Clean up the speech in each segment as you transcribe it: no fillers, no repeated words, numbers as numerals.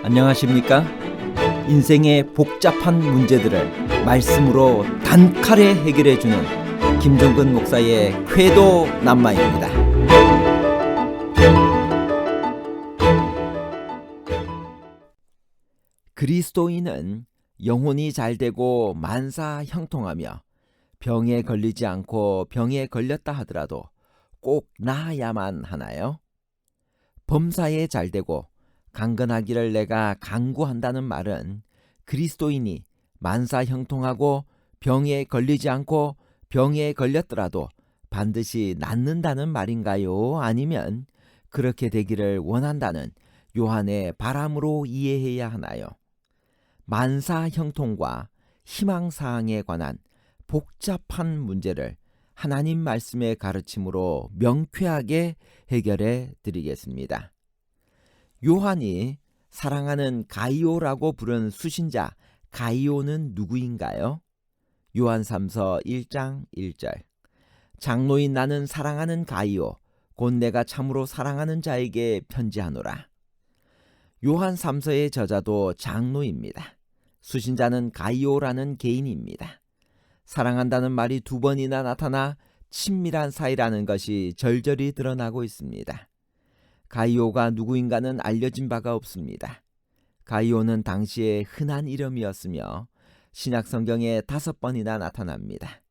안녕하십니까? 인생의 복잡한 문제들을 말씀으로 단칼에 해결해주는 김종근 목사의 쾌도 남마입니다. 그리스도인은 영혼이 잘되고 만사 형통하며 병에 걸리지 않고 병에 걸렸다 하더라도 꼭 나아야만 하나요? 범사에 잘되고 강건하기를 내가 간구한다는 말은 그리스도인이 만사 형통하고 병에 걸리지 않고 병에 걸렸더라도 반드시 낫는다는 말인가요? 아니면 그렇게 되기를 원한다는 요한의 바람으로 이해해야 하나요? 만사 형통과 희망사항에 관한 복잡한 문제를 하나님 말씀의 가르침으로 명쾌하게 해결해 드리겠습니다. 요한이 사랑하는 가이오라고 부른 수신자 가이오는 누구인가요? 요한 3서 1장 1절. 장로인 나는 사랑하는 가이오 곧 내가 참으로 사랑하는 자에게 편지하노라. 요한 3서의 저자도 장로입니다. 수신자는 가이오라는 개인입니다. 사랑한다는 말이 두 번이나 나타나 친밀한 사이라는 것이 절절히 드러나고 있습니다. 가이오가 누구인가는 알려진 바가 없습니다. 가이오는 당시의 흔한 이름이었으며 신약 성경에 5번이나 나타납니다.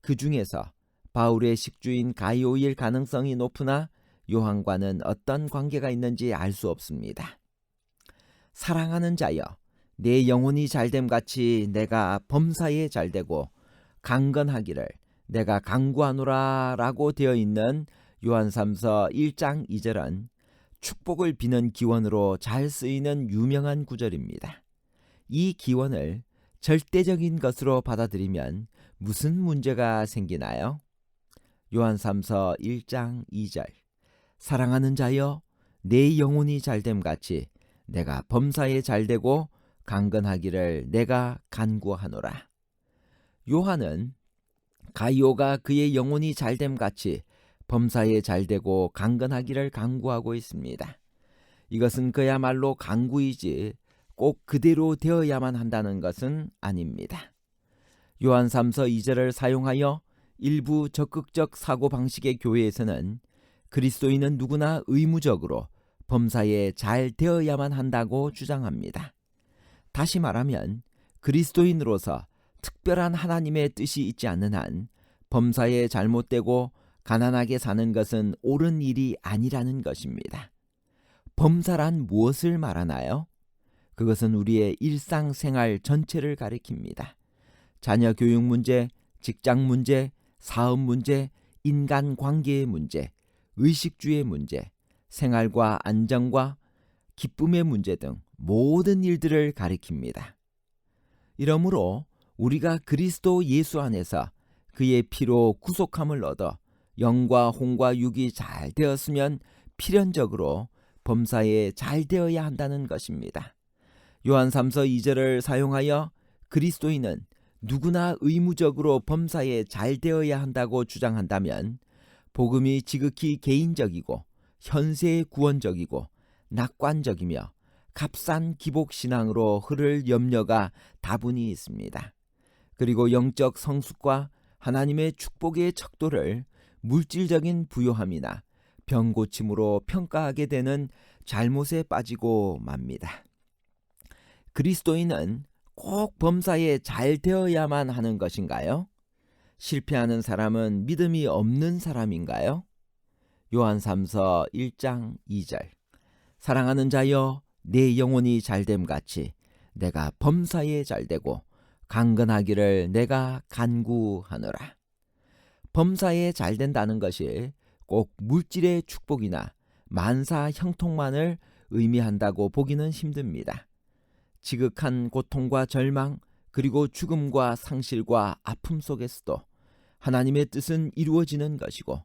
그 중에서 바울의 식주인 가이오일 가능성이 높으나 요한과는 어떤 관계가 있는지 알 수 없습니다. 사랑하는 자여, 내 영혼이 잘됨 같이 내가 범사에 잘되고 강건하기를 내가 간구하노라 라고 되어 있는 요한 3서 1장 2절은 축복을 비는 기원으로 잘 쓰이는 유명한 구절입니다. 이 기원을 절대적인 것으로 받아들이면 무슨 문제가 생기나요? 요한 3서 1장 2절. 사랑하는 자여, 내 영혼이 잘됨 같이 내가 범사에 잘되고 강건하기를 내가 간구하노라. 요한은 가이오가 그의 영혼이 잘됨 같이 범사에 잘되고 강건하기를 간구하고 있습니다. 이것은 그야말로 간구이지 꼭 그대로 되어야만 한다는 것은 아닙니다. 요한 3서 2절을 사용하여 일부 적극적 사고방식의 교회에서는 그리스도인은 누구나 의무적으로 범사에 잘 되어야만 한다고 주장합니다. 다시 말하면 그리스도인으로서 특별한 하나님의 뜻이 있지 않는 한 범사에 잘못되고 가난하게 사는 것은 옳은 일이 아니라는 것입니다. 범사란 무엇을 말하나요? 그것은 우리의 일상생활 전체를 가리킵니다. 자녀 교육 문제, 직장 문제, 사업 문제, 인간관계의 문제, 의식주의 문제, 생활과 안정과 기쁨의 문제 등 모든 일들을 가리킵니다. 이러므로 우리가 그리스도 예수 안에서 그의 피로 구속함을 얻어 영과 혼과 육이 잘 되었으면 필연적으로 범사에 잘 되어야 한다는 것입니다. 요한 3서 2절을 사용하여 그리스도인은 누구나 의무적으로 범사에 잘 되어야 한다고 주장한다면 복음이 지극히 개인적이고 현세 구원적이고 낙관적이며 값싼 기복신앙으로 흐를 염려가 다분히 있습니다. 그리고 영적 성숙과 하나님의 축복의 척도를 물질적인 부요함이나 병고침으로 평가하게 되는 잘못에 빠지고 맙니다. 그리스도인은 꼭 범사에 잘 되어야만 하는 것인가요? 실패하는 사람은 믿음이 없는 사람인가요? 요한 3서 1장 2절. 사랑하는 자여, 내 영혼이 잘됨 같이 내가 범사에 잘되고 강건하기를 내가 간구하노라. 범사에 잘된다는 것이 꼭 물질의 축복이나 만사 형통만을 의미한다고 보기는 힘듭니다. 지극한 고통과 절망 그리고 죽음과 상실과 아픔 속에서도 하나님의 뜻은 이루어지는 것이고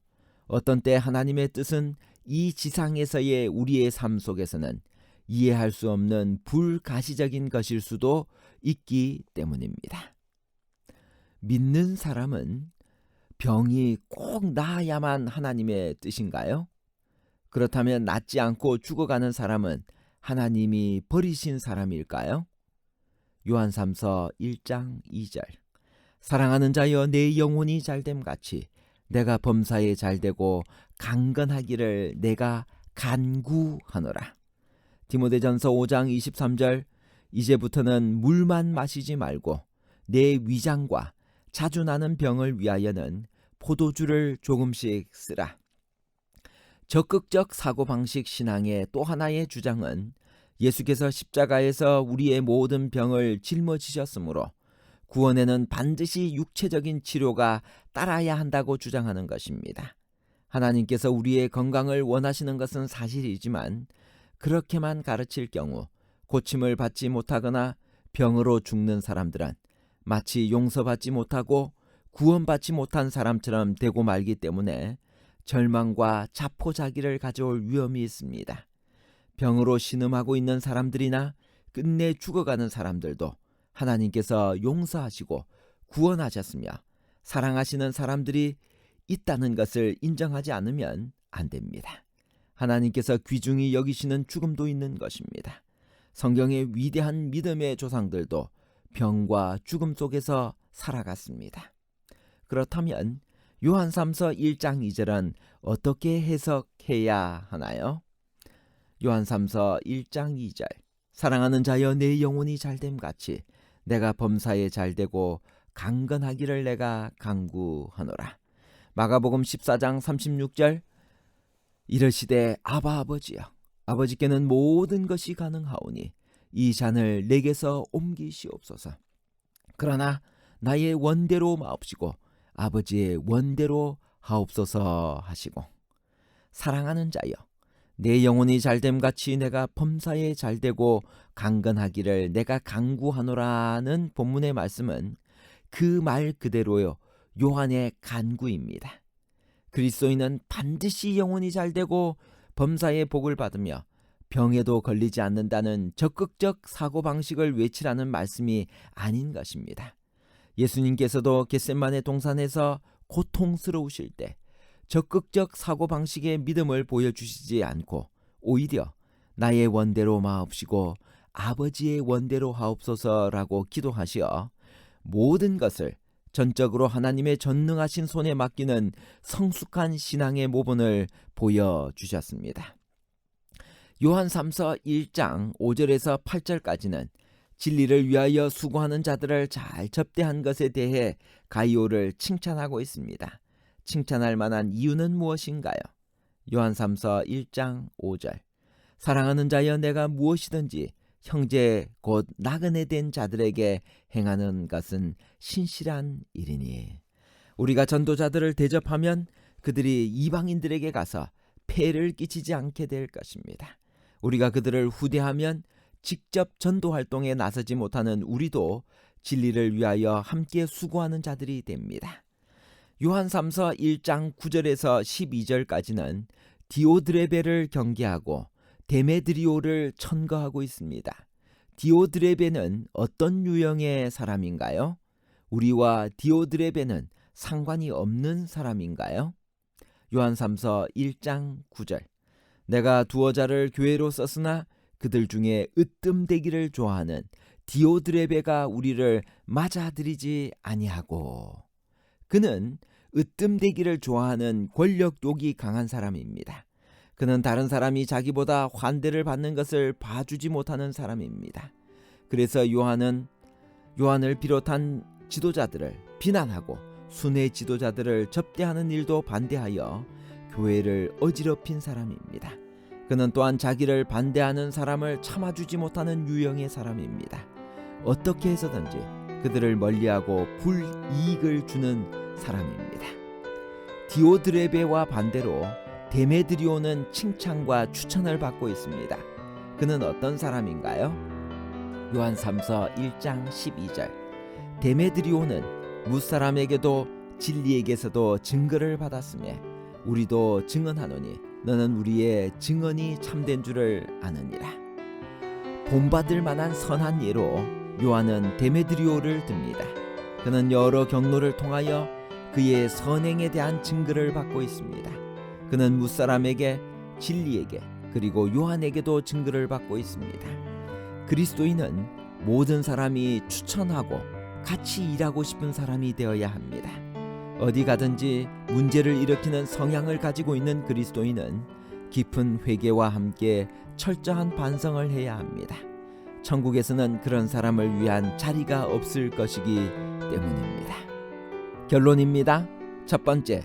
어떤 때 하나님의 뜻은 이 지상에서의 우리의 삶 속에서는 이해할 수 없는 불가시적인 것일 수도 있기 때문입니다. 믿는 사람은 병이 꼭 나아야만 하나님의 뜻인가요? 그렇다면 낫지 않고 죽어가는 사람은 하나님이 버리신 사람일까요? 요한3서 1장 2절. 사랑하는 자여 내 영혼이 잘됨 같이 내가 범사에 잘되고 강건하기를 내가 간구하노라. 디모데전서 5장 23절. 이제부터는 물만 마시지 말고 내 위장과 자주 나는 병을 위하여는 포도주를 조금씩 쓰라. 적극적 사고방식 신앙의 또 하나의 주장은 예수께서 십자가에서 우리의 모든 병을 짊어지셨으므로 구원에는 반드시 육체적인 치료가 따라야 한다고 주장하는 것입니다. 하나님께서 우리의 건강을 원하시는 것은 사실이지만 그렇게만 가르칠 경우 고침을 받지 못하거나 병으로 죽는 사람들은 마치 용서받지 못하고 구원받지 못한 사람처럼 되고 말기 때문에 절망과 자포자기를 가져올 위험이 있습니다. 병으로 신음하고 있는 사람들이나 끝내 죽어가는 사람들도 하나님께서 용서하시고 구원하셨으며 사랑하시는 사람들이 있다는 것을 인정하지 않으면 안 됩니다. 하나님께서 귀중히 여기시는 죽음도 있는 것입니다. 성경의 위대한 믿음의 조상들도 병과 죽음 속에서 살아갔습니다. 그렇다면 요한3서 1장 2절은 어떻게 해석해야 하나요? 요한3서 1장 2절. 사랑하는 자여 내 영혼이 잘됨 같이 내가 범사에 잘되고 강건하기를 내가 간구하노라. 마가복음 14장 36절. 이르시되 아바 아버지여 아버지께는 모든 것이 가능하오니 이 잔을 내게서 옮기시옵소서. 그러나 나의 원대로 마옵시고 아버지의 원대로 하옵소서 하시고. 사랑하는 자여 내 영혼이 잘됨 같이 내가 범사에 잘되고 강건하기를 내가 간구하노라는 본문의 말씀은 그 말 그대로요 요한의 간구입니다. 그리스도인은 반드시 영혼이 잘되고 범사의 복을 받으며 병에도 걸리지 않는다는 적극적 사고방식을 외치라는 말씀이 아닌 것입니다. 예수님께서도 겟세마네 동산에서 고통스러우실 때 적극적 사고방식의 믿음을 보여주시지 않고 오히려 나의 원대로 마옵시고 아버지의 원대로 하옵소서라고 기도하시어 모든 것을 전적으로 하나님의 전능하신 손에 맡기는 성숙한 신앙의 모본을 보여주셨습니다. 요한3서 1장 5절에서 8절까지는 진리를 위하여 수고하는 자들을 잘 접대한 것에 대해 가이오를 칭찬하고 있습니다. 칭찬할 만한 이유는 무엇인가요? 요한3서 1장 5절. 사랑하는 자여 내가 무엇이든지 형제 곧 나그네 된 자들에게 행하는 것은 신실한 일이니. 우리가 전도자들을 대접하면 그들이 이방인들에게 가서 폐를 끼치지 않게 될 것입니다. 우리가 그들을 후대하면 직접 전도 활동에 나서지 못하는 우리도 진리를 위하여 함께 수고하는 자들이 됩니다. 요한3서 1장 9절에서 12절까지는 디오드레베를 경계하고 데메드리오를 천거하고 있습니다. 디오드레베는 어떤 유형의 사람인가요? 우리와 디오드레베는 상관이 없는 사람인가요? 요한3서 1장 9절. 내가 두어 자를 교회로 썼으나 그들 중에 으뜸되기를 좋아하는 디오드레베가 우리를 맞아들이지 아니하고. 그는 으뜸되기를 좋아하는 권력욕이 강한 사람입니다. 그는 다른 사람이 자기보다 환대를 받는 것을 봐주지 못하는 사람입니다. 그래서 요한을 비롯한 지도자들을 비난하고 순회 지도자들을 접대하는 일도 반대하여 교회를 어지럽힌 사람입니다. 그는 또한 자기를 반대하는 사람을 참아주지 못하는 유형의 사람입니다. 어떻게 해서든지 그들을 멀리하고 불이익을 주는 사람입니다. 디오드레베와 반대로 데메드리오는 칭찬과 추천을 받고 있습니다. 그는 어떤 사람인가요? 요한3서 1장 12절. 데메드리오는 무사람에게도 진리에게서도 증거를 받았으며 우리도 증언하노니 너는 우리의 증언이 참된 줄을 아느니라. 본받을 만한 선한 예로 요한은 데메드리오를 듭니다. 그는 여러 경로를 통하여 그의 선행에 대한 증거를 받고 있습니다. 그는 무사람에게 진리에게 그리고 요한에게도 증거를 받고 있습니다. 그리스도인은 모든 사람이 추천하고 같이 일하고 싶은 사람이 되어야 합니다. 어디 가든지 문제를 일으키는 성향을 가지고 있는 그리스도인은 깊은 회개와 함께 철저한 반성을 해야 합니다. 천국에서는 그런 사람을 위한 자리가 없을 것이기 때문입니다. 결론입니다. 첫 번째,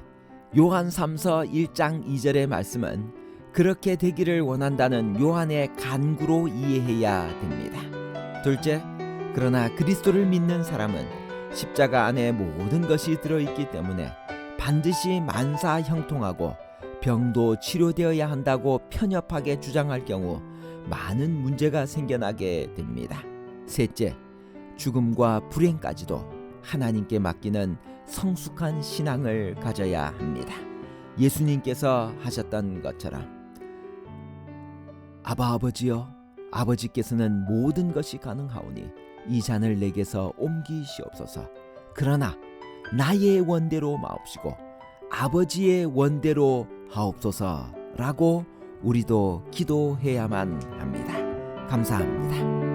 요한 3서 1장 2절의 말씀은 그렇게 되기를 원한다는 요한의 간구로 이해해야 됩니다. 둘째, 그러나 그리스도를 믿는 사람은 십자가 안에 모든 것이 들어있기 때문에 반드시 만사 형통하고 병도 치료되어야 한다고 편협하게 주장할 경우 많은 문제가 생겨나게 됩니다. 셋째, 죽음과 불행까지도 하나님께 맡기는 성숙한 신앙을 가져야 합니다. 예수님께서 하셨던 것처럼 아바 아버지여, 아버지께서는 모든 것이 가능하오니 이 잔을 내게서 옮기시옵소서. 그러나 나의 원대로 마옵시고 아버지의 원대로 하옵소서라고 우리도 기도해야만 합니다. 감사합니다.